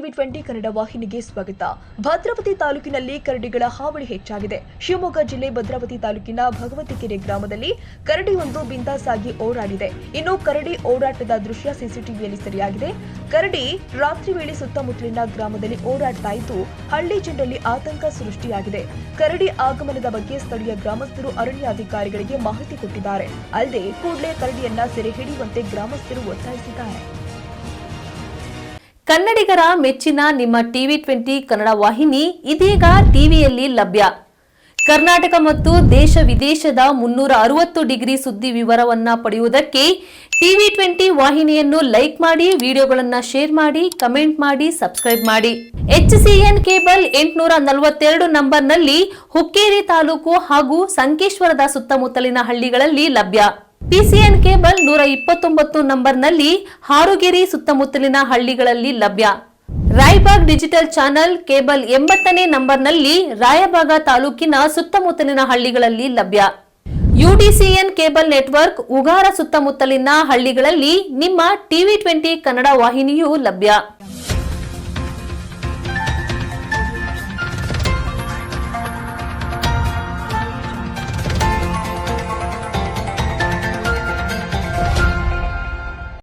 TV 20 Kannada ವಾಹಿನಿಗೆ ಸ್ವಾಗತ. ಭದ್ರಾವತಿ ತಾಲೂಕಿನಲ್ಲಿ ಕರಡಿಗಳ ಹಾವಳಿ ಹೆಚ್ಚಾಗಿದೆ. ಶಿವಮೊಗ್ಗ ಜಿಲ್ಲೆ ಭದ್ರಾವತಿ ತಾಲೂಕಿನ ಭಗವತಿಕೆರೆ ಗ್ರಾಮದಲ್ಲಿ ಕರಡಿಯೊಂದು ಬಿಂದಾಸಾಗಿ ಓಡಾಡಿದೆ. ಇನ್ನು ಕರಡಿ ಓಡಾಟದ ದೃಶ್ಯ ಸಿಸಿಟಿವಿಯಲ್ಲಿ ಸೆರೆಯಾಗಿದೆ. ಕರಡಿ ರಾತ್ರಿ ವೇಳೆ ಸುತ್ತಮುತ್ತಲಿನ ಗ್ರಾಮದಲ್ಲಿ ಓಡಾಡ್ತಾ ಇದ್ದು ಹಳ್ಳಿ ಜನರಲ್ಲಿ ಆತಂಕ ಸೃಷ್ಟಿಯಾಗಿದೆ. ಕರಡಿ ಆಗಮನದ ಬಗ್ಗೆ ಸ್ಥಳೀಯ ಗ್ರಾಮಸ್ಥರು ಅರಣ್ಯಾಧಿಕಾರಿಗಳಿಗೆ ಮಾಹಿತಿ ಕೊಟ್ಟಿದ್ದಾರೆ. ಅಲ್ಲದೆ ಕೂಡಲೇ ಕರಡಿಯನ್ನ ಸೆರೆ ಹಿಡಿಯುವಂತೆ ಗ್ರಾಮಸ್ಥರು ಒತ್ತಾಯಿಸಿದ್ದಾರೆ. ಕನ್ನಡಿಗರ ಮೆಚ್ಚಿನ ನಿಮ್ಮ ಟಿವಿ 20 ಕನ್ನಡ ವಾಹಿನಿ ಇದೀಗ ಟಿವಿಯಲ್ಲಿ ಲಭ್ಯ. ಕರ್ನಾಟಕ ಮತ್ತು ದೇಶ ವಿದೇಶದ 360 ಡಿಗ್ರಿ ಸುದ್ದಿ ವಿವರವನ್ನ ಪಡೆಯುವುದಕ್ಕೆ ಟಿವಿ 20 ವಾಹಿನಿಯನ್ನು ಲೈಕ್ ಮಾಡಿ, ವಿಡಿಯೋಗಳನ್ನು ಶೇರ್ ಮಾಡಿ, ಕಮೆಂಟ್ ಮಾಡಿ, ಸಬ್ಸ್ಕ್ರೈಬ್ ಮಾಡಿ. HCN ಕೇಬಲ್ 842 ನಂಬರ್ನಲ್ಲಿ ಹುಕ್ಕೇರಿ ತಾಲೂಕು ಹಾಗೂ ಸಂಕೇಶ್ವರದ ಸುತ್ತಮುತ್ತಲಿನ ಹಳ್ಳಿಗಳಲ್ಲಿ ಲಭ್ಯ. PCN ಕೇಬಲ್ 129 ನಂಬರ್ನಲ್ಲಿ ಹಾರುಗೆರೆ ಸುತ್ತಮುತ್ತಲಿನ ಹಳ್ಳಿಗಳಲ್ಲಿ ಲಭ್ಯ. ರಾಯಬಾಗ್ ಡಿಜಿಟಲ್ ಚಾನೆಲ್ ಕೇಬಲ್ 80ನೇ ನಂಬರ್ನಲ್ಲಿ ರಾಯಬಾಗ ತಾಲೂಕಿನ ಸುತ್ತಮುತ್ತಲಿನ ಹಳ್ಳಿಗಳಲ್ಲಿ ಲಭ್ಯ. UDCN ಕೇಬಲ್ ನೆಟ್ವರ್ಕ್ ಉಗಾರ ಸುತ್ತಮುತ್ತಲಿನ ಹಳ್ಳಿಗಳಲ್ಲಿ ನಿಮ್ಮ ಟಿವಿ 20 ಕನ್ನಡ ವಾಹಿನಿಯೂ ಲಭ್ಯ.